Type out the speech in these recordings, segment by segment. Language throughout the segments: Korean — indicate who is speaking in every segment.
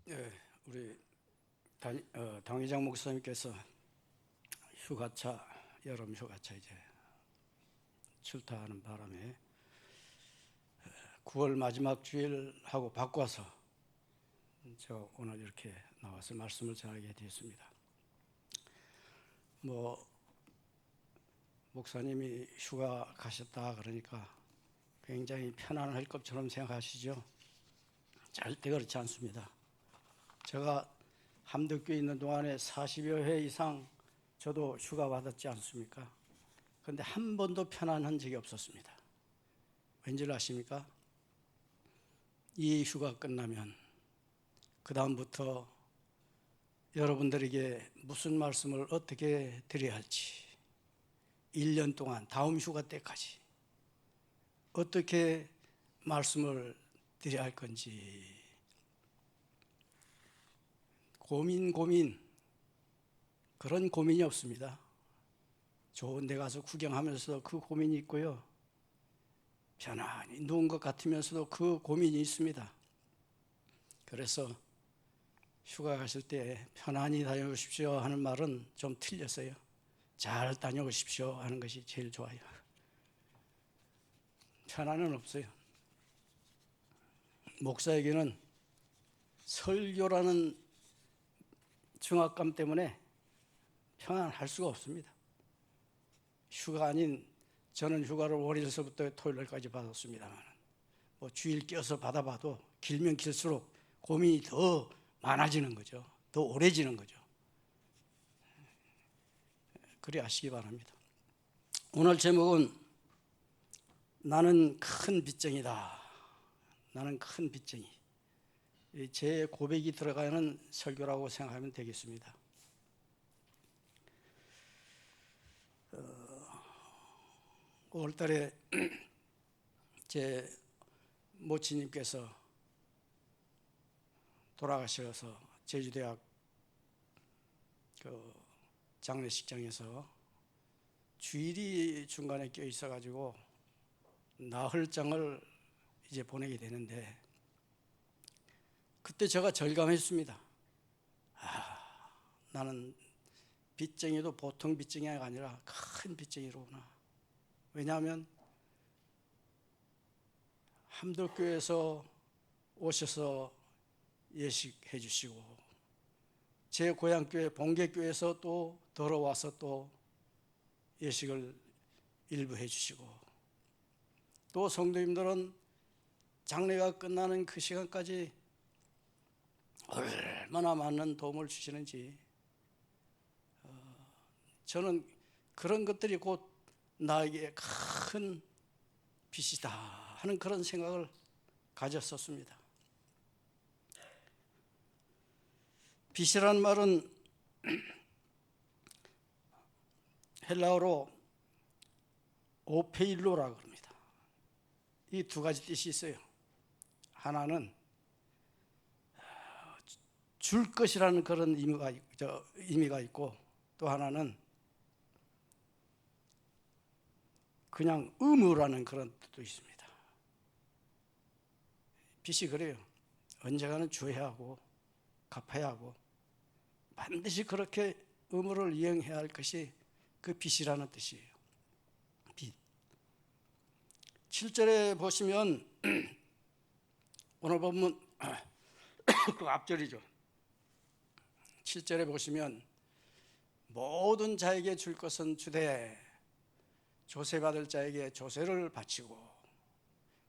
Speaker 1: 예, 우리 당회장 목사님께서 휴가차, 여름 휴가차 이제 출타하는 바람에 9월 마지막 주일하고 바꿔서 제가 오늘 이렇게 나와서 말씀을 전하게 되었습니다. 목사님이 휴가 가셨다 그러니까 굉장히 편안할 것처럼 생각하시죠? 절대 그렇지 않습니다. 제가 함덕교에 있는 동안에 40여 회 이상 저도 휴가 받았지 않습니까? 그런데 한 번도 편안한 적이 없었습니다. 왠지 아십니까? 이 휴가 끝나면 그 다음부터 여러분들에게 무슨 말씀을 어떻게 드려야 할지 1년 동안 다음 휴가 때까지 어떻게 말씀을 드려야 할 건지 고민 그런 고민이 없습니다. 좋은 데 가서 구경하면서도 그 고민이 있고요. 편안히 누운 것 같으면서도 그 고민이 있습니다. 그래서 휴가 가실 때 편안히 다녀오십시오 하는 말은 좀 틀렸어요. 잘 다녀오십시오 하는 것이 제일 좋아요. 편안은 없어요. 목사에게는 설교라는 중압감 때문에 편안할 수가 없습니다. 휴가 아닌 저는 휴가를 월요일서부터 토요일까지 받았습니다만 주일 껴서 받아봐도 길면 길수록 고민이 더 많아지는 거죠. 더 오래지는 거죠. 그리 아시기 바랍니다. 오늘 제목은 나는 큰 빚쟁이다. 나는 큰 빚쟁이. 제 고백이 들어가는 설교라고 생각하면 되겠습니다. 5월달에 제 모친님께서 돌아가셔서 제주대학 장례식장에서 주일이 중간에 껴 있어가지고 나흘장을 이제 보내게 되는데 그때 제가 절감했습니다. 나는 빚쟁이도 보통 빚쟁이가 아니라 큰 빚쟁이로구나. 왜냐하면 함덕교에서 오셔서 예식해 주시고 제 고향교회 봉계교회에서 또 들어와서 또 예식을 일부 해 주시고 또 성도님들은 장례가 끝나는 그 시간까지 얼마나 많은 도움을 주시는지 저는 그런 것들이 곧 나에게 큰 빚이다 하는 그런 생각을 가졌었습니다. 빚이라는 말은 헬라어로 오페일로라고 합니다. 이 두 가지 뜻이 있어요. 하나는 줄 것이라는 그런 의미가 있고 또 하나는 그냥 의무라는 그런 뜻도 있습니다. 빚이 그래요. 언젠가는 줘야 하고 갚아야 하고 반드시 그렇게 의무를 이행해야 할 것이 그 빚이라는 뜻이에요. 빚. 7절에 보시면 오늘 본문 그 앞절이죠. 7절에 보시면 모든 자에게 줄 것은 주되 조세 받을 자에게 조세를 바치고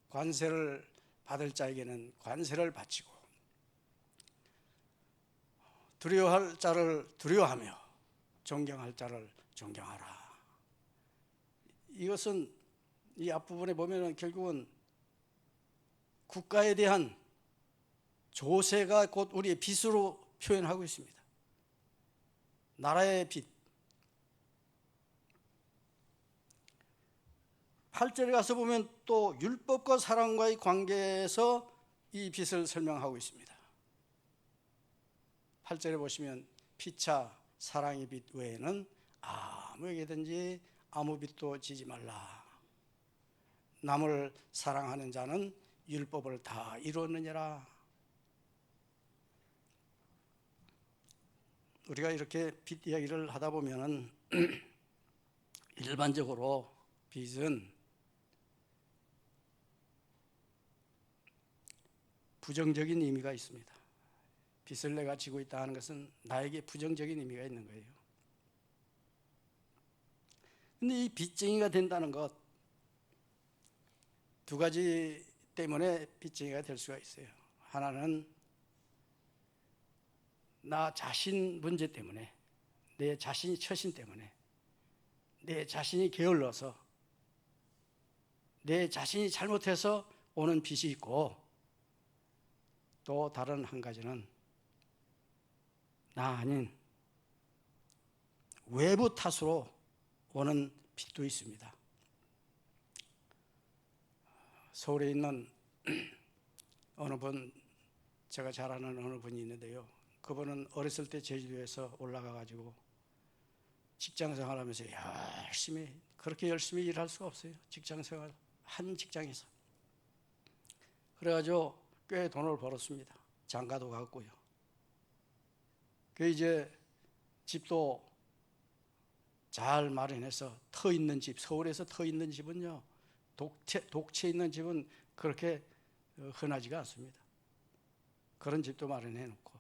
Speaker 1: 관세를 받을 자에게는 관세를 바치고 두려워할 자를 두려워하며 존경할 자를 존경하라. 이것은 이 앞부분에 보면 결국은 국가에 대한 조세가 곧 우리의 빚으로 표현하고 있습니다. 나라의 빚. 8절에 가서 보면 또 율법과 사랑과의 관계에서 이 빚을 설명하고 있습니다. 8절에 보시면 피차 사랑의 빚 외에는 아무에게든지 아무 빚도 지지 말라. 남을 사랑하는 자는 율법을 다 이루었느니라. 우리가 이렇게 빚 이야기를 하다 보면은 일반적으로 빚은 부정적인 의미가 있습니다. 빚을 내가 지고 있다 하는 것은 나에게 부정적인 의미가 있는 거예요. 근데 이 빚쟁이가 된다는 것, 두 가지 때문에 빚쟁이가 될 수가 있어요. 하나는 나 자신 문제 때문에, 내 자신이 처신 때문에, 내 자신이 게을러서, 내 자신이 잘못해서 오는 빚이 있고, 또 다른 한 가지는 나 아닌 외부 탓으로 오는 빚도 있습니다. 서울에 있는 어느 분, 제가 잘 아는 어느 분이 있는데요. 그분은 어렸을 때 제주도에서 올라가 가지고 직장 생활하면서 그렇게 열심히 일할 수가 없어요. 직장 생활 한 직장에서. 그래가지고 꽤 돈을 벌었습니다. 장가도 갔고요. 그 이제 집도 잘 마련해서 터 있는 집, 서울에서 터 있는 집은요, 독채 있는 집은 그렇게 흔하지가 않습니다. 그런 집도 마련해 놓고.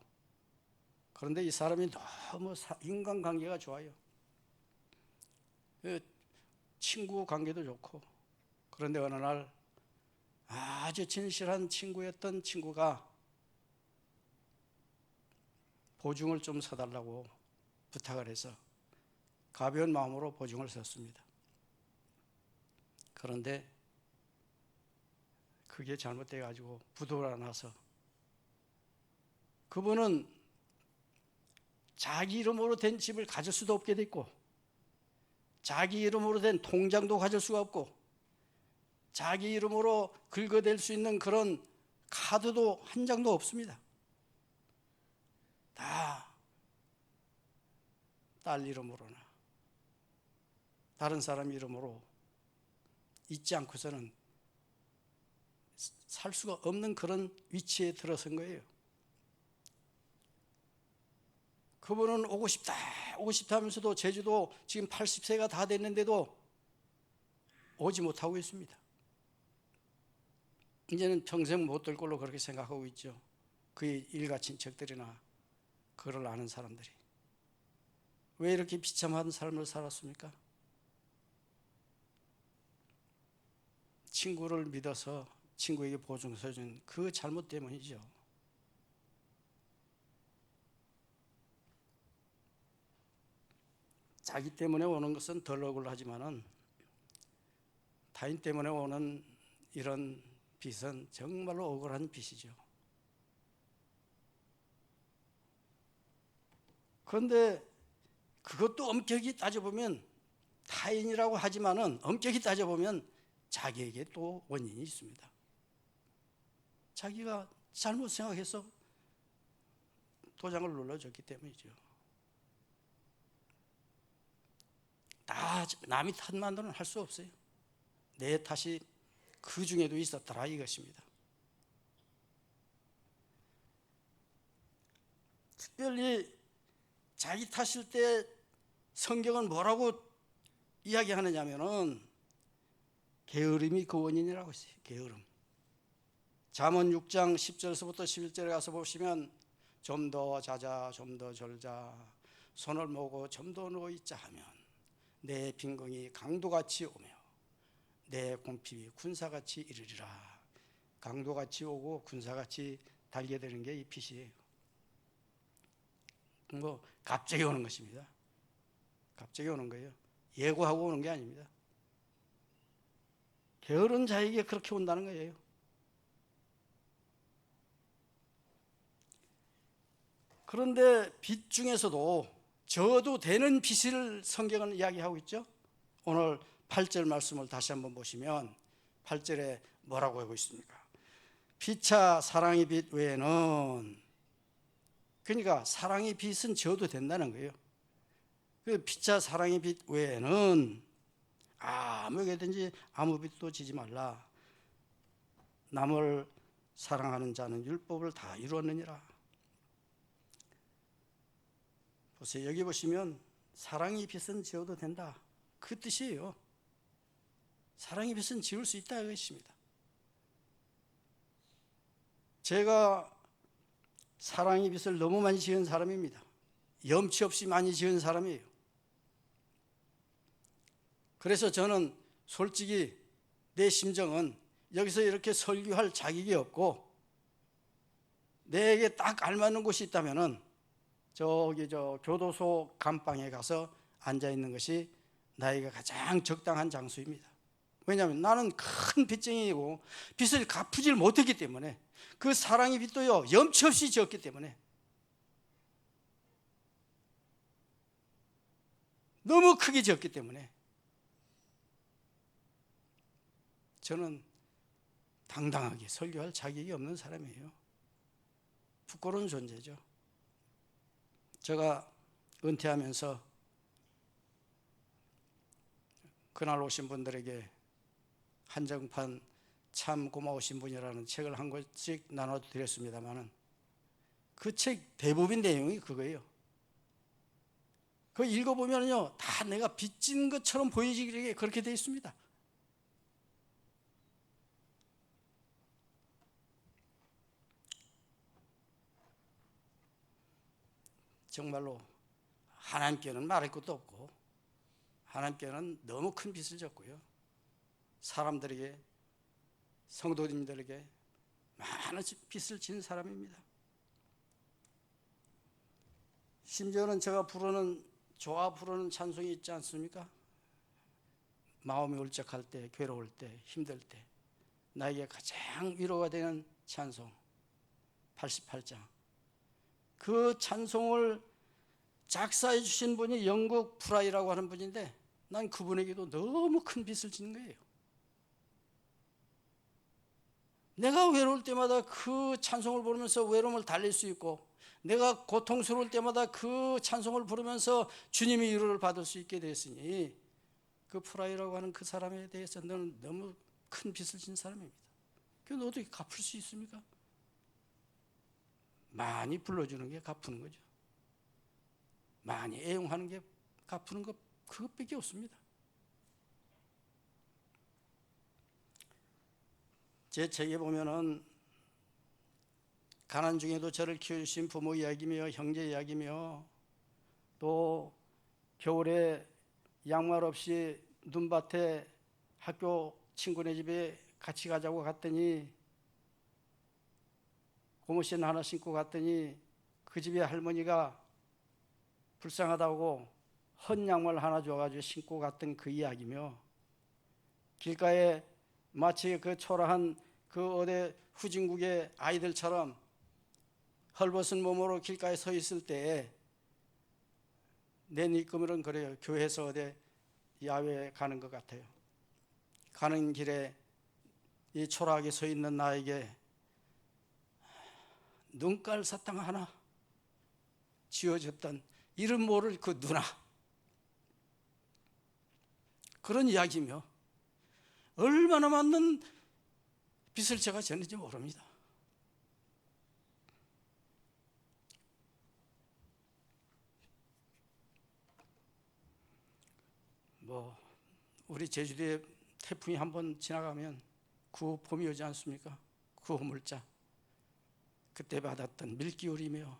Speaker 1: 그런데 이 사람이 너무 인간관계가 좋아요. 친구 관계도 좋고. 그런데 어느 날 아주 진실한 친구였던 친구가 보증을 좀 서달라고 부탁을 해서 가벼운 마음으로 보증을 섰습니다. 그런데 그게 잘못돼 가지고 부도가 나서 그분은 자기 이름으로 된 집을 가질 수도 없게 됐고, 자기 이름으로 된 통장도 가질 수가 없고, 자기 이름으로 긁어댈 수 있는 그런 카드도 한 장도 없습니다. 다 딸 이름으로나 다른 사람 이름으로 있지 않고서는 살 수가 없는 그런 위치에 들어선 거예요. 그분은 오고 싶다 하면서도 제주도 지금 80세가 다 됐는데도 오지 못하고 있습니다. 이제는 평생 못 될 걸로 그렇게 생각하고 있죠. 그의 일가 친척들이나 그를 아는 사람들이. 왜 이렇게 비참한 삶을 살았습니까? 친구를 믿어서 친구에게 보증서 준 그 잘못 때문이죠. 자기 때문에 오는 것은 덜 억울하지만은 타인 때문에 오는 이런 빚은 정말로 억울한 빚이죠. 그런데 그것도 엄격히 따져보면, 타인이라고 하지만은 엄격히 따져보면 자기에게 또 원인이 있습니다. 자기가 잘못 생각해서 도장을 눌러줬기 때문이죠. 다 남이 탓만으로는 할 수 없어요. 내 탓이 그 중에도 있었더라 이것입니다. 특별히 자기 탓일 때 성경은 뭐라고 이야기하느냐면은 게으름이 그 원인이라고 했어요. 게으름. 잠언 6장 10절에서부터 11절에 가서 보시면 좀 더 자자, 좀 더 졸자, 손을 모으고 좀 더 누워있자 하면 내 빈궁이 강도같이 오며 내 궁핍이 군사같이 이르리라. 강도같이 오고 군사같이 달게 되는 게 이 빚이에요. 갑자기 오는 것입니다. 갑자기 오는 거예요. 예고하고 오는 게 아닙니다. 게으른 자에게 그렇게 온다는 거예요. 그런데 빚 중에서도 져도 되는 빚을 성경은 이야기하고 있죠. 오늘 8절 말씀을 다시 한번 보시면 8절에 뭐라고 하고 있습니까? 피차 사랑의 빚 외에는, 그러니까 사랑의 빚은 져도 된다는 거예요. 그 피차 사랑의 빚 외에는 아무에게든지 아무 빚도 지지 말라. 남을 사랑하는 자는 율법을 다 이루었느니라. 보세요. 여기 보시면 사랑의 빚은 지어도 된다. 그 뜻이에요. 사랑의 빚은 지울 수 있다 이것입니다. 제가 사랑의 빚을 너무 많이 지은 사람입니다. 염치 없이 많이 지은 사람이에요. 그래서 저는 솔직히 내 심정은 여기서 이렇게 설교할 자격이 없고, 내게 딱 알맞는 곳이 있다면은 저기 교도소 감방에 가서 앉아 있는 것이 나에게 가장 적당한 장소입니다. 왜냐하면 나는 큰 빚쟁이고 빚을 갚지를 못했기 때문에, 그 사랑의 빚도요 염치 없이 지었기 때문에, 너무 크게 지었기 때문에 저는 당당하게 설교할 자격이 없는 사람이에요. 부끄러운 존재죠. 제가 은퇴하면서 그날 오신 분들에게 한정판 참 고마우신 분이라는 책을 한 권씩 나눠드렸습니다만, 그 책 대부분 내용이 그거예요. 그거 읽어보면요 다 내가 빚진 것처럼 보이지게 그렇게 되어 있습니다. 정말로 하나님께는 말할 것도 없고, 하나님께는 너무 큰 빚을 졌고요, 사람들에게, 성도님들에게 많은 빚을 진 사람입니다. 심지어는 제가 좋아 부르는 찬송이 있지 않습니까? 마음이 울적할 때, 괴로울 때, 힘들 때 나에게 가장 위로가 되는 찬송 88장. 그 찬송을 작사해 주신 분이 영국 프라이라고 하는 분인데, 난 그분에게도 너무 큰 빚을 진 거예요. 내가 외로울 때마다 그 찬송을 부르면서 외로움을 달랠 수 있고, 내가 고통스러울 때마다 그 찬송을 부르면서 주님의 위로를 받을 수 있게 됐으니, 그 프라이라고 하는 그 사람에 대해서 너는 너무 큰 빚을 진 사람입니다. 그건 어떻게 갚을 수 있습니까? 많이 불러주는 게 갚는 거죠. 많이 애용하는 게 갚는 것, 그것밖에 없습니다. 제 책에 보면은 가난 중에도 저를 키워주신 부모 이야기며 형제 이야기며, 또 겨울에 양말 없이 눈밭에 학교 친구네 집에 같이 가자고 갔더니, 고무신 하나 신고 갔더니 그 집에 할머니가 불쌍하다고 헌 양말 하나 줘가지고 신고 갔던 그 이야기며, 길가에 마치 그 초라한 그 어디 후진국의 아이들처럼 헐벗은 몸으로 길가에 서 있을 때에, 내 느낌으로는 그래요. 교회에서 어디 야외에 가는 것 같아요. 가는 길에 이 초라하게 서 있는 나에게 눈깔 사탕 하나 쥐어줬던 이름 모를 그 누나, 그런 이야기며, 얼마나 많은 빚을 제가 졌는지 모릅니다. 우리 제주도에 태풍이 한번 지나가면 그 봄이 오지 않습니까? 그 호물자, 그때 받았던 밀기울이며,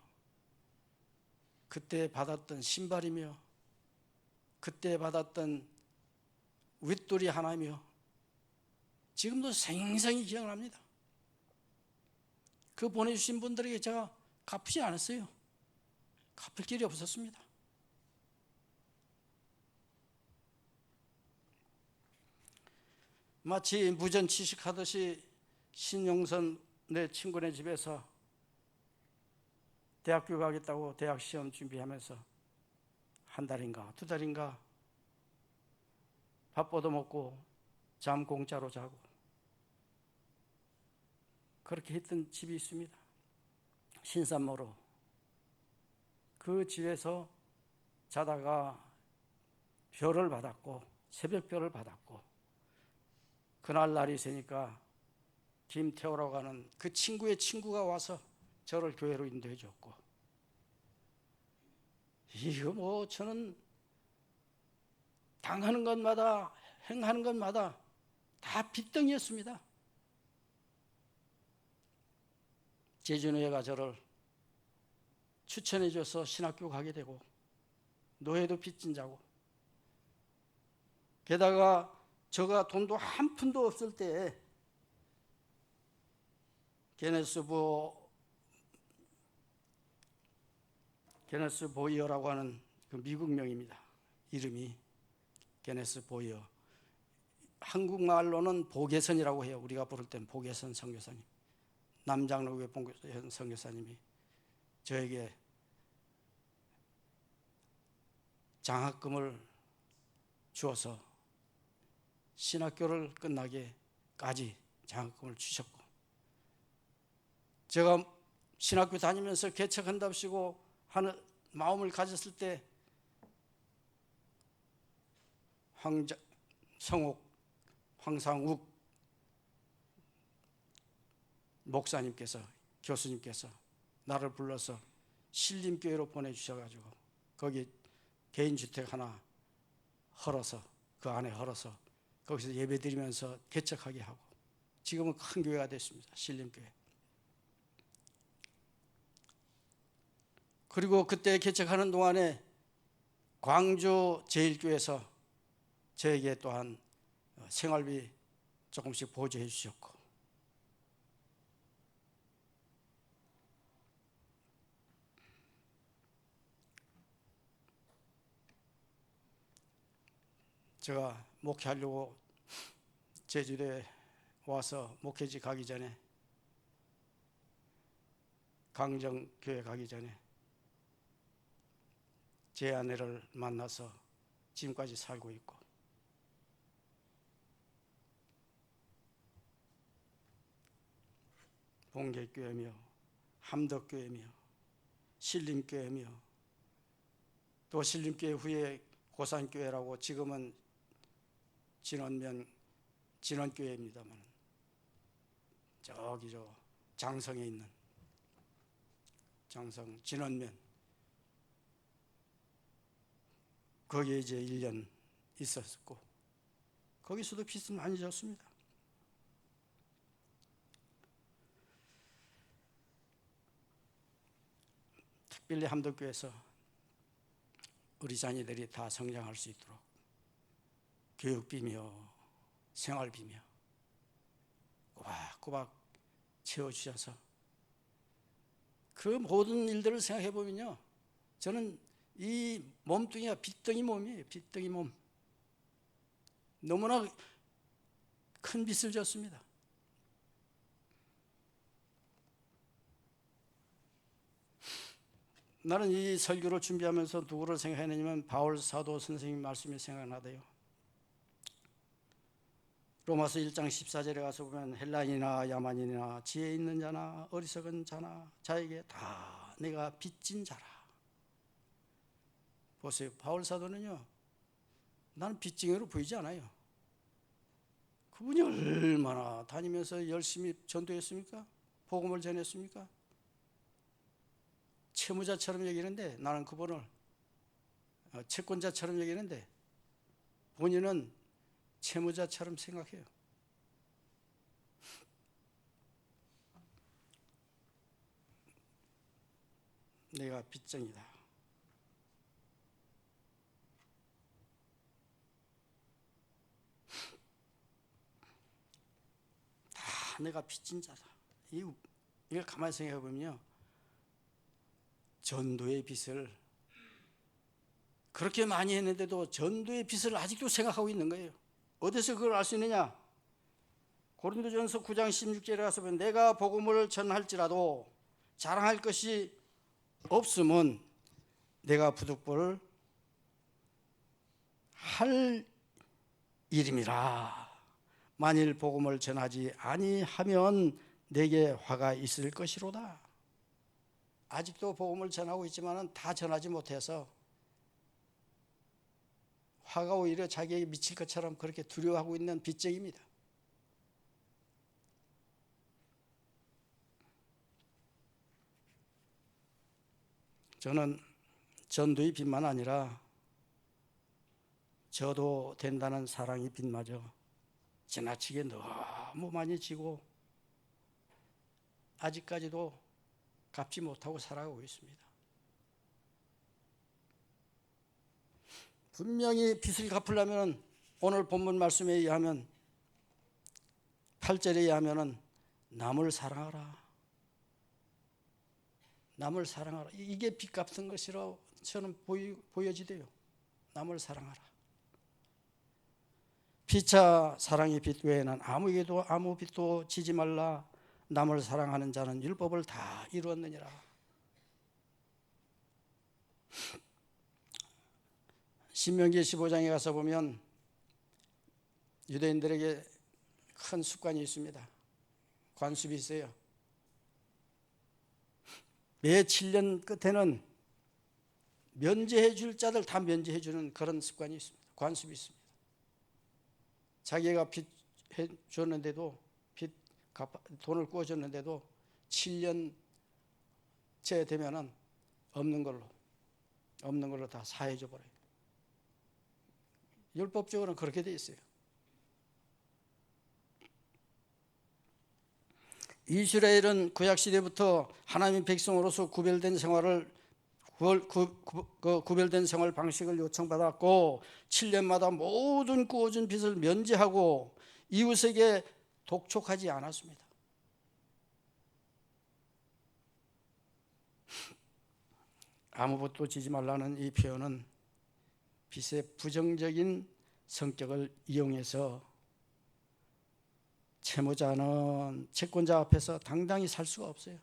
Speaker 1: 그때 받았던 신발이며, 그때 받았던 윗돌이 하나며, 지금도 생생히 기억납니다. 그 보내주신 분들에게 제가 갚지 않았어요. 갚을 길이 없었습니다. 마치 무전취식하듯이 신용선 내 친구네 집에서 대학교 가겠다고 대학 시험 준비하면서 한 달인가 두 달인가 밥 얻어먹고 잠 공짜로 자고 그렇게 했던 집이 있습니다. 신산모로. 그 집에서 자다가 별을 받았고, 새벽별을 받았고, 그날 날이 새니까 김태호라고 하는 그 친구의 친구가 와서 저를 교회로 인도해 줬고, 이거 뭐 저는 당하는 것마다 행하는 것마다 다 빚덩이였습니다. 재준회가 저를 추천해 줘서 신학교 가게 되고 노예도 빚진 자고, 게다가 저가 돈도 한 푼도 없을 때 게네스 보이어라고 하는 그 미국명입니다. 이름이 게네스 보이어. 한국말로는 보계선이라고 해요. 우리가 부를 땐 보계선 선교사님. 남장로교회 보계선 선교사님이 저에게 장학금을 주어서 신학교를 끝나게까지 장학금을 주셨고, 제가 신학교 다니면서 개척한답시고 하는 마음을 가졌을 때 황상욱 목사님께서, 교수님께서 나를 불러서 신림교회로 보내주셔가지고 거기 개인주택 하나 헐어서, 그 안에 헐어서 거기서 예배드리면서 개척하게 하고, 지금은 큰 교회가 됐습니다. 신림교회. 그리고 그때 개척하는 동안에 광주 제1교회에서 저에게 또한 생활비 조금씩 보조해 주셨고, 제가 목회하려고 제주도에 와서 목회지 가기 전에, 강정교회 가기 전에 제 아내를 만나서 지금까지 살고 있고, 봉계교회며 함덕교회며 신림교회며 또 신림교회 후에 고산교회라고 지금은 진원교회입니다만, 저기 저 장성에 있는 장성 진원면, 거기에 이제 1년 있었고 거기서도 빚은 많이 졌습니다. 특별히 함덕교회에서 우리 자녀들이 다 성장할 수 있도록 교육비며 생활비며 꼬박꼬박 채워주셔서, 그 모든 일들을 생각해 보면요, 저는 이 몸뚱이가 빚덩이 몸이에요. 빚덩이 몸. 너무나 큰 빚을 졌습니다. 나는 이 설교를 준비하면서 누구를 생각했냐면 바울 사도 선생님 말씀이 생각나대요. 로마서 1장 14절에 가서 보면 헬라인이나 야만인이나 지혜 있는 자나 어리석은 자나 자에게 다 내가 빚진 자라. 보세요. 바울 사도는요, 나는 빚쟁이로 보이지 않아요. 그분이 얼마나 다니면서 열심히 전도했습니까? 복음을 전했습니까? 채무자처럼 여기는데, 나는 그분을 채권자처럼 여기는데 본인은 채무자처럼 생각해요. 내가 빚쟁이다. 다 내가 빚진 자다. 이걸 가만히 생각해 보면요, 전도의 빚을 그렇게 많이 했는데도 전도의 빚을 아직도 생각하고 있는 거예요. 어디서 그걸 알 수 있느냐? 고린도전서 9장 16절에 가서 보면 내가 복음을 전할지라도 자랑할 것이 없으면 내가 부득불 할 일임이라. 만일 복음을 전하지 아니하면 내게 화가 있을 것이로다. 아직도 복음을 전하고 있지만 다 전하지 못해서 화가 오히려 자기에게 미칠 것처럼 그렇게 두려워하고 있는 빚쟁이입니다. 저는 전도의 빛만 아니라 저도 된다는 사랑의 빛마저 지나치게 너무 많이 지고 아직까지도 갚지 못하고 살아가고 있습니다. 분명히 빚을 갚으려면 오늘 본문 말씀에 의하면 8절에 의하면 남을 사랑하라. 남을 사랑하라. 이게 빚 갚는 것이라고 저는 보여지대요. 남을 사랑하라. 피차 사랑의 빚 외에는 아무에게도 아무 빚도 지지 말라. 남을 사랑하는 자는 율법을 다 이루었느니라. 신명기 15장에 가서 보면 유대인들에게 큰 습관이 있습니다. 관습이 있어요. 매 7년 끝에는 면제해 줄 자들 다 면제해 주는 그런 습관이 있습니다. 관습이 있습니다. 자기가 빚 줬는데도 돈을 구워줬는데도 7년째 되면은 없는 걸로 다 사해줘 버려요. 율법적으로는 그렇게 돼 있어요. 이스라엘은 구약 시대부터 하나님 백성으로서 구별된 생활 방식을 요청받았고 7년마다 모든 구워준 빚을 면제하고 이웃에게 독촉하지 않았습니다. 아무 빚도 지지 말라는 이 표현은 빚의 부정적인 성격을 이용해서 채무자는 채권자 앞에서 당당히 살 수가 없어요.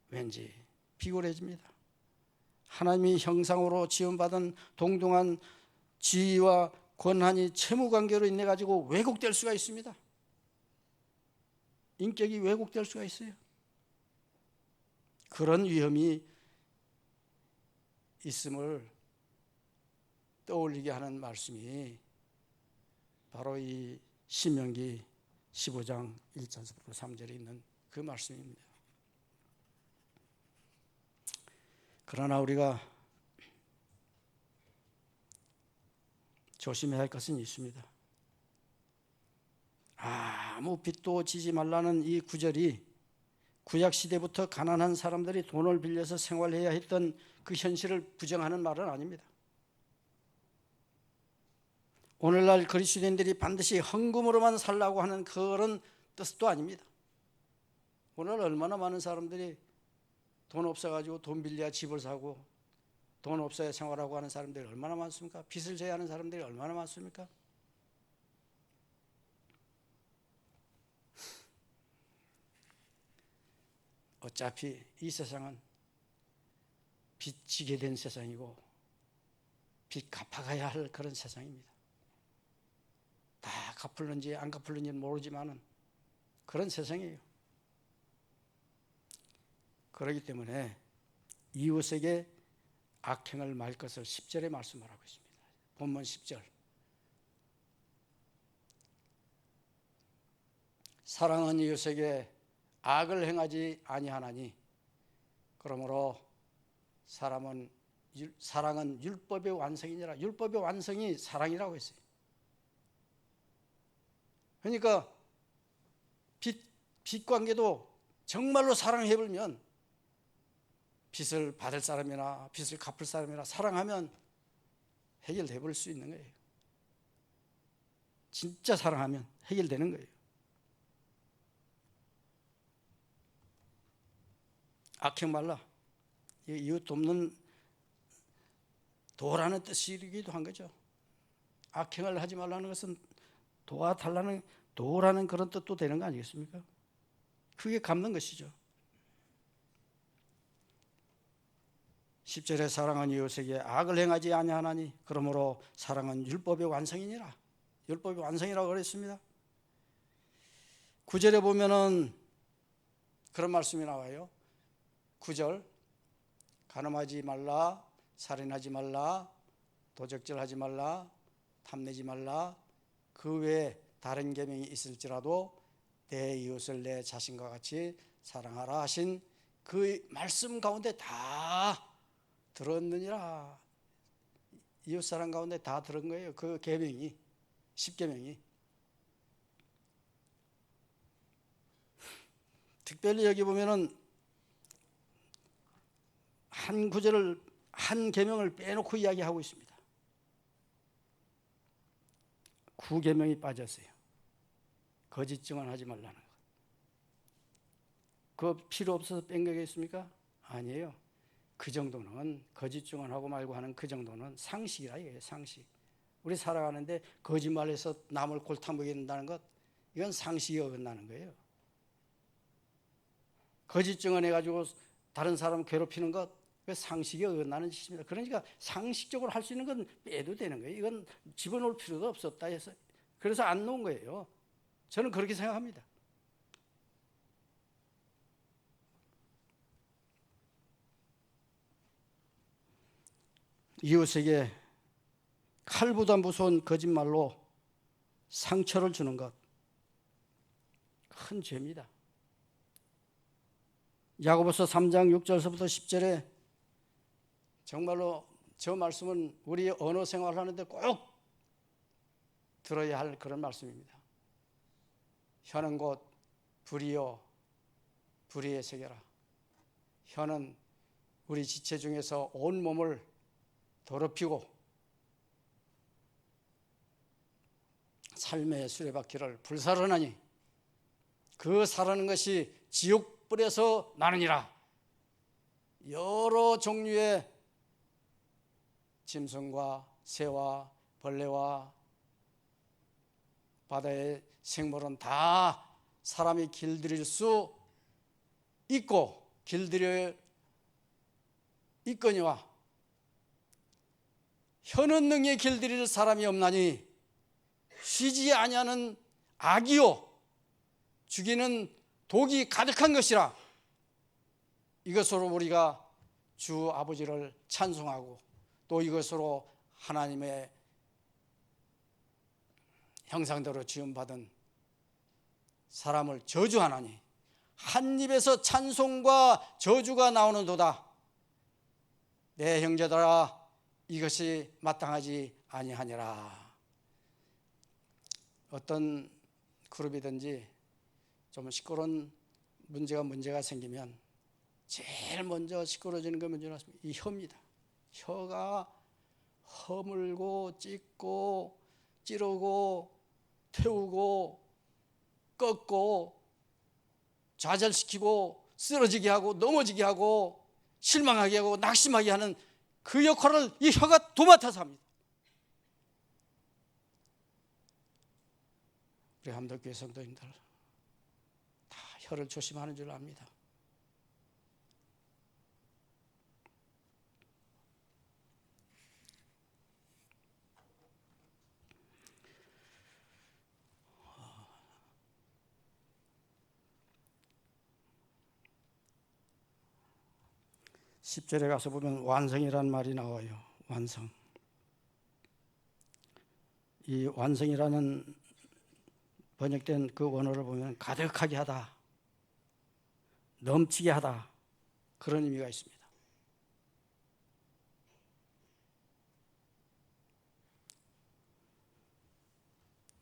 Speaker 1: 왠지 비굴해집니다. 하나님이 형상으로 지음받은 동등한 지위와 권한이 채무관계로 인해 가지고 왜곡될 수가 있습니다. 인격이 왜곡될 수가 있어요. 그런 위험이 있음을 떠올리게 하는 말씀이 바로 이 신명기 15장 1절부터 3절에 있는 그 말씀입니다. 그러나 우리가 조심해야 할 것은 있습니다. 아무 빚도 지지 말라는 이 구절이 구약 시대부터 가난한 사람들이 돈을 빌려서 생활해야 했던 그 현실을 부정하는 말은 아닙니다. 오늘날 그리스도인들이 반드시 헌금으로만 살라고 하는 그런 뜻도 아닙니다. 오늘 얼마나 많은 사람들이 돈 없어가지고 돈 빌려야 집을 사고 돈 없어야 생활하고 하는 사람들이 얼마나 많습니까? 빚을 져야 하는 사람들이 얼마나 많습니까? 어차피 이 세상은 빚 지게 된 세상이고 빚 갚아가야 할 그런 세상입니다. 다 갚을는지 안 갚을는지는 모르지만은 그런 세상이에요. 그렇기 때문에 이웃에게 악행을 말 것을 10절에 말씀을 하고 있습니다. 본문 10절. 사랑은 이웃에게 악을 행하지 아니하나니 그러므로 사랑은 율법의 완성이니라. 율법의 완성이 사랑이라고 했어요. 그러니까 빚 관계도 정말로 사랑해보면 빚을 받을 사람이나 빚을 갚을 사람이나 사랑하면 해결돼 버릴 수 있는 거예요. 진짜 사랑하면 해결되는 거예요. 악행 말라. 이웃 돕는 도라는 뜻이기도 한 거죠. 악행을 하지 말라는 것은 도와달라는 도라는 그런 뜻도 되는 거 아니겠습니까? 그게 갚는 것이죠. 10절에 사랑은 이웃에게 악을 행하지 아니하나니 그러므로 사랑은 율법의 완성이니라. 율법의 완성이라고 그랬습니다. 9절에 보면은 그런 말씀이 나와요. 9절 간음하지 말라, 살인하지 말라, 도적질하지 말라, 탐내지 말라. 그 외에 다른 계명이 있을지라도 내 이웃을 내 자신과 같이 사랑하라 하신 그 말씀 가운데 다 들었느니라. 이웃사람 가운데 다 들은 거예요. 그 계명이, 10계명이. 특별히 여기 보면은 한 구절을, 한 계명을 빼놓고 이야기하고 있습니다. 9계명이 빠졌어요. 거짓 증언하지 말라는 것. 그거 필요 없어서 뺀 거겠습니까? 아니에요. 그 정도는, 거짓 증언하고 말고 하는 그 정도는 상식이라 이거예요. 상식. 우리 살아가는데 거짓말해서 남을 골탕 먹이게 된다는 것, 이건 상식이 어긋나는 거예요. 거짓 증언해가지고 다른 사람 괴롭히는 것, 그 상식이 어긋나는 짓입니다. 그러니까 상식적으로 할 수 있는 건 빼도 되는 거예요. 이건 집어넣을 필요도 없었다 해서, 그래서 안 놓은 거예요. 저는 그렇게 생각합니다. 이웃에게 칼보다 무서운 거짓말로 상처를 주는 것, 큰 죄입니다. 야고보서 3장 6절서부터 10절에 정말로 저 말씀은 우리 언어 생활을 하는데 꼭 들어야 할 그런 말씀입니다. 혀는 곧 불이요 불의의 세계라. 혀는 우리 지체 중에서 온 몸을 더럽히고 삶의 수레바퀴를 불살하나니 그 살아는 것이 지옥불에서 나느니라. 여러 종류의 짐승과 새와 벌레와 바다의 생물은 다 사람이 길들일 수 있고 길들여 있거니와 혀는 능히 길들일 사람이 없나니 쉬지 아니하는 악이요 죽이는 독이 가득한 것이라. 이것으로 우리가 주 아버지를 찬송하고 또 이것으로 하나님의 형상대로 지음받은 사람을 저주하나니 한 입에서 찬송과 저주가 나오는도다. 내 형제들아 이것이 마땅하지 아니하니라. 어떤 그룹이든지 좀 시끄러운 문제가 생기면 제일 먼저 시끄러워지는 게 뭔지 아십니까? 이 혀입니다. 혀가 허물고 찢고 찌르고 태우고 꺾고 좌절시키고 쓰러지게 하고 넘어지게 하고 실망하게 하고 낙심하게 하는 그 역할을 이 혀가 도맡아서 합니다. 우리 함덕교회 성도님들 다 혀를 조심하는 줄 압니다. (10절에) 가서 보면 완성이라는 말이 나와요. 완성. 이 완성이라는 번역된 그 원어를 보면 가득하게 하다, 넘치게 하다, 그런 의미가 있습니다.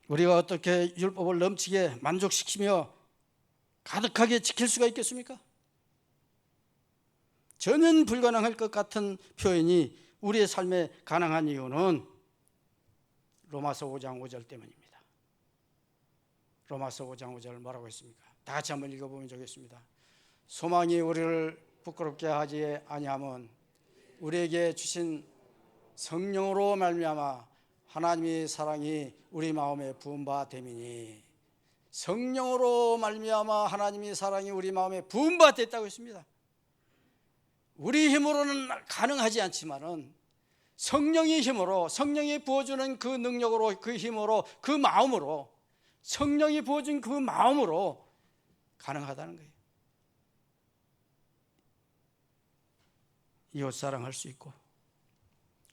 Speaker 1: 우리가 어떻게 율법을 넘치게 만족시키며 가득하게 지킬 수가 있겠습니까? 전혀 불가능할 것 같은 표현이 우리의 삶에 가능한 이유는 로마서 5장 5절 때문입니다. 로마서 5장 5절 뭐라고 했습니까? 다 같이 한번 읽어보면 좋겠습니다. 소망이 우리를 부끄럽게 하지 아니함은 우리에게 주신 성령으로 말미암아 하나님의 사랑이 우리 마음에 부은 바 됨이니. 성령으로 말미암아 하나님의 사랑이 우리 마음에 부은 바 됐다고 했습니다. 우리 힘으로는 가능하지 않지만은 성령의 힘으로, 성령이 부어주는 그 능력으로, 그 힘으로, 그 마음으로, 성령이 부어준 그 마음으로 가능하다는 거예요. 이웃 사랑할 수 있고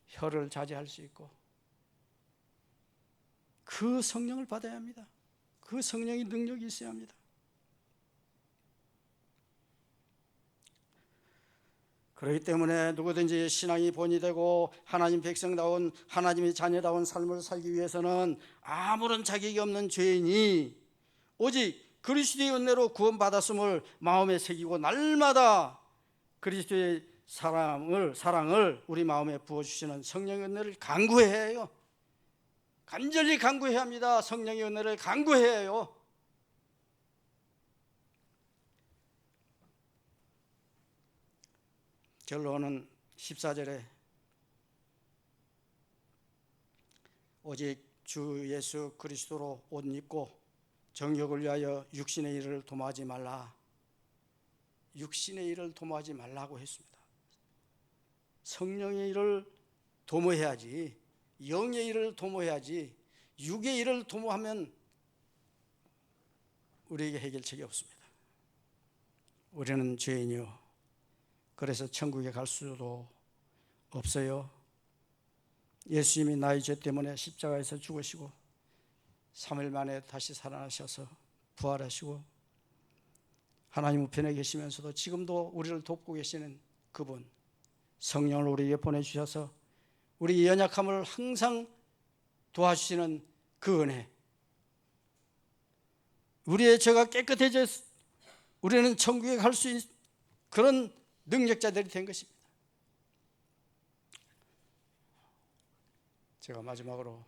Speaker 1: 혀를 자제할 수 있고 그 성령을 받아야 합니다. 그 성령의 능력이 있어야 합니다. 그렇기 때문에 누구든지 신앙이 본이 되고 하나님 백성다운 하나님의 자녀다운 삶을 살기 위해서는 아무런 자격이 없는 죄인이 오직 그리스도의 은혜로 구원받았음을 마음에 새기고 날마다 그리스도의 사랑을 우리 마음에 부어주시는 성령의 은혜를 간구해야 해요. 간절히 간구해야 합니다. 성령의 은혜를 간구해야 해요. 결론은 14절에 오직 주 예수 그리스도로 옷 입고 정욕을 위하여 육신의 일을 도모하지 말라. 육신의 일을 도모하지 말라고 했습니다. 성령의 일을 도모해야지, 영의 일을 도모해야지, 육의 일을 도모하면 우리에게 해결책이 없습니다. 우리는 죄인이요, 그래서 천국에 갈 수도 없어요. 예수님이 나의 죄 때문에 십자가에서 죽으시고 3일 만에 다시 살아나셔서 부활하시고 하나님 우편에 계시면서도 지금도 우리를 돕고 계시는 그분, 성령을 우리에게 보내주셔서 우리 연약함을 항상 도와주시는 그 은혜, 우리의 죄가 깨끗해져 우리는 천국에 갈 수 있는 그런 능력자들이 된 것입니다. 제가 마지막으로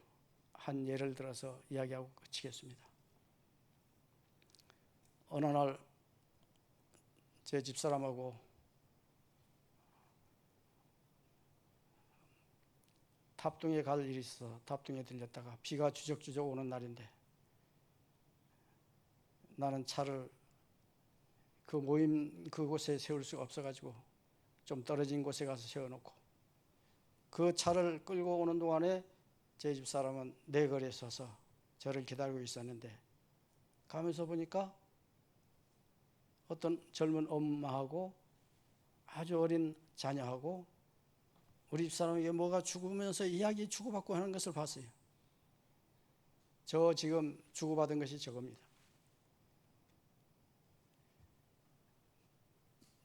Speaker 1: 한 예를 들어서 이야기하고 그치겠습니다. 어느 날 제 집사람하고 탑동에 갈 일이 있어 탑동에 들렸다가 비가 주적주적 오는 날인데 나는 차를 그 모임 그곳에 세울 수가 없어가지고 좀 떨어진 곳에 가서 세워놓고 그 차를 끌고 오는 동안에 제 집사람은 내 거리에 서서 저를 기다리고 있었는데 가면서 보니까 어떤 젊은 엄마하고 아주 어린 자녀하고 우리 집사람에게 뭐가 죽으면서 이야기 주고받고 하는 것을 봤어요. 저 지금 주고받은 것이 저겁니다.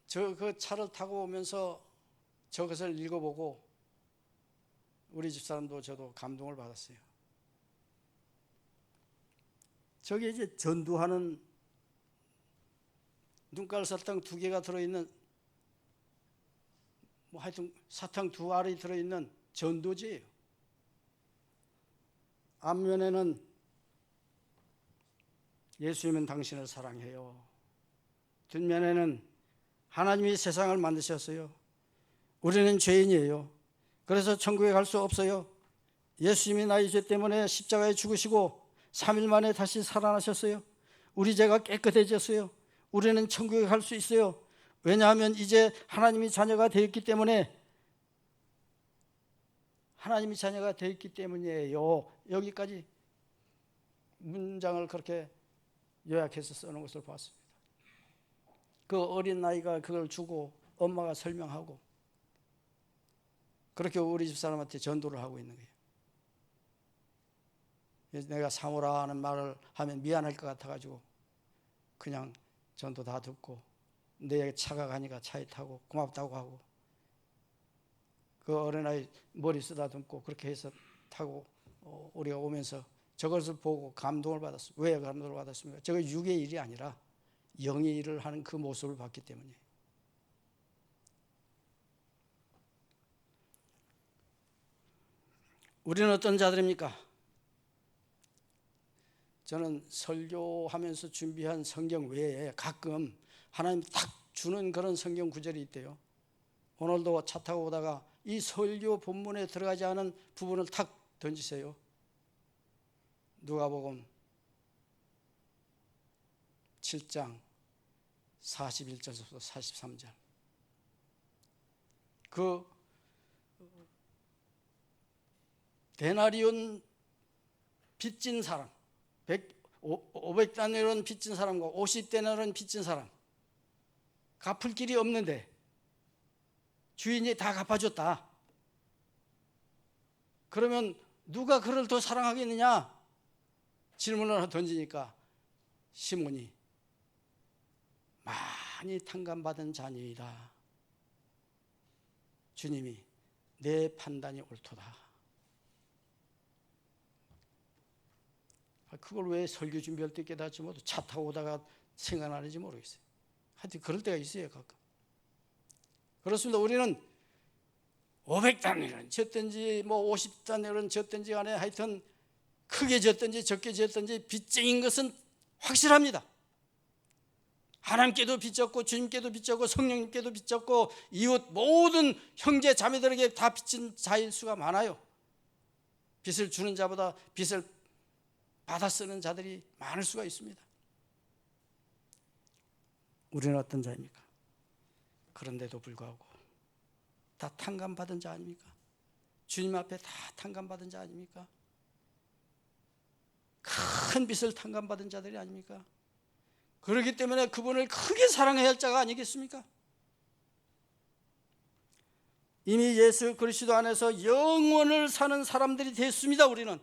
Speaker 1: 저 그 차를 타고 오면서 저것을 읽어보고 우리 집사람도 저도 감동을 받았어요. 저게 이제 전두하는 눈깔 사탕 2개가 들어있는 뭐 하여튼 사탕 2알이 들어있는 전도지예요. 앞면에는 예수님은 당신을 사랑해요. 뒷면에는 하나님이 세상을 만드셨어요. 우리는 죄인이에요. 그래서 천국에 갈 수 없어요. 예수님이 나의 죄 때문에 십자가에 죽으시고 3일 만에 다시 살아나셨어요. 우리 죄가 깨끗해졌어요. 우리는 천국에 갈 수 있어요. 왜냐하면 이제 하나님이 자녀가 되었기 때문에 하나님이 자녀가 되었기 때문이에요. 여기까지 문장을 그렇게 요약해서 써놓은 것을 봤습니다. 그 어린 아이가 그걸 주고 엄마가 설명하고 그렇게 우리 집사람한테 전도를 하고 있는 거예요. 내가 사모라 하는 말을 하면 미안할 것 같아가지고 그냥 전도 다 듣고 내 차가 가니까 차에 타고 고맙다고 하고 그 어린아이 머리 쓰다듬고 그렇게 해서 타고 우리가 오면서 저것을 보고 감동을 받았어요. 왜 감동을 받았습니까? 저거 육의 일이 아니라 영의 일을 하는 그 모습을 봤기 때문에. 우리는 어떤 자들입니까? 저는 설교하면서 준비한 성경 외에 가끔 하나님 탁 주는 그런 성경 구절이 있대요. 오늘도 차 타고 오다가 이 설교 본문에 들어가지 않은 부분을 탁 던지세요. 누가복음 7장 41절부터 43절. 그 데나리온 빚진 사람, 500데나리온 빚진 사람과 50데나리온 빚진 사람, 갚을 길이 없는데 주인이 다 갚아줬다. 그러면 누가 그를 더 사랑하겠느냐? 질문을 하나 던지니까 시몬이 많이 탕감받은 자녀이다. 주님이 내 판단이 옳도다. 그걸 왜 설교 준비할 때 깨닫지 못해 차 타고 오다가 생각나는지 모르겠어요. 하여튼 그럴 때가 있어요, 가끔. 그렇습니다. 우리는 500단위는 졌든지 50단위는 졌든지 간에 하여튼 크게 졌든지 적게 졌든지 빚쟁인 것은 확실합니다. 하나님께도 빚졌고 주님께도 빚졌고 성령님께도 빚졌고 이웃 모든 형제 자매들에게 다 빚진 자일 수가 많아요. 빚을 주는 자보다 빚을 받아 쓰는 자들이 많을 수가 있습니다. 우리는 어떤 자입니까? 그런데도 불구하고 다 탕감받은 자 아닙니까? 주님 앞에 다 탕감받은 자 아닙니까? 큰 빚을 탕감받은 자들이 아닙니까? 그렇기 때문에 그분을 크게 사랑해야 할 자가 아니겠습니까? 이미 예수 그리스도 안에서 영원을 사는 사람들이 됐습니다. 우리는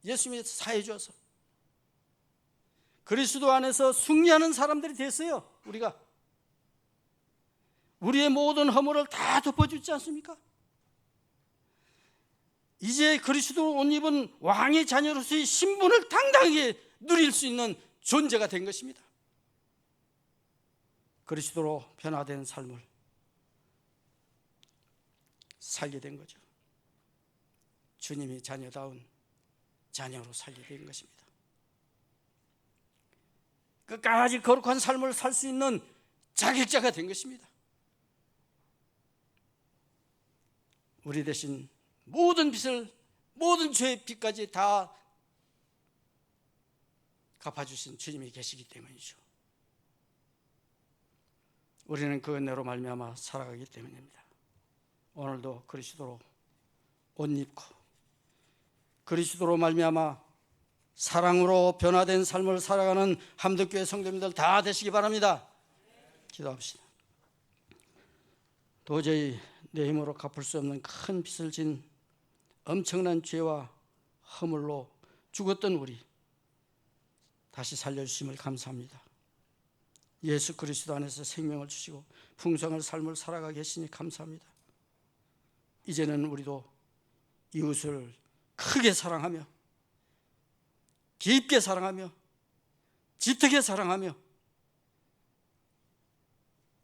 Speaker 1: 예수님이 사해 주어서 그리스도 안에서 승리하는 사람들이 됐어요. 우리가 우리의 모든 허물을 다 덮어주지 않습니까? 이제 그리스도로 옷 입은 왕의 자녀로서의 신분을 당당하게 누릴 수 있는 존재가 된 것입니다. 그리스도로 변화된 삶을 살게 된 거죠. 주님이 자녀다운 자녀로 살게 된 것입니다. 끝까지 거룩한 삶을 살 수 있는 자격자가 된 것입니다. 우리 대신 모든 빚을, 모든 죄의 빚까지 다 갚아주신 주님이 계시기 때문이죠. 우리는 그 은혜로 말미암아 살아가기 때문입니다. 오늘도 그리스도로 옷 입고 그리스도로 말미암아 사랑으로 변화된 삶을 살아가는 함덕교회 성도님들 다 되시기 바랍니다. 기도합시다. 도저히 내 힘으로 갚을 수 없는 큰 빚을 진 엄청난 죄와 허물로 죽었던 우리 다시 살려주심을 감사합니다. 예수 그리스도 안에서 생명을 주시고 풍성한 삶을 살아가 계시니 감사합니다. 이제는 우리도 이웃을 크게 사랑하며 깊게 사랑하며 짙게 사랑하며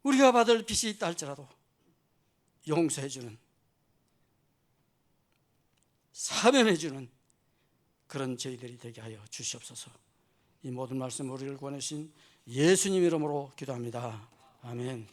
Speaker 1: 우리가 받을 빚이 있다 할지라도 용서해주는, 사면해주는 그런 저희들이 되게 하여 주시옵소서. 이 모든 말씀 우리를 권하신 예수님 이름으로 기도합니다. 아멘.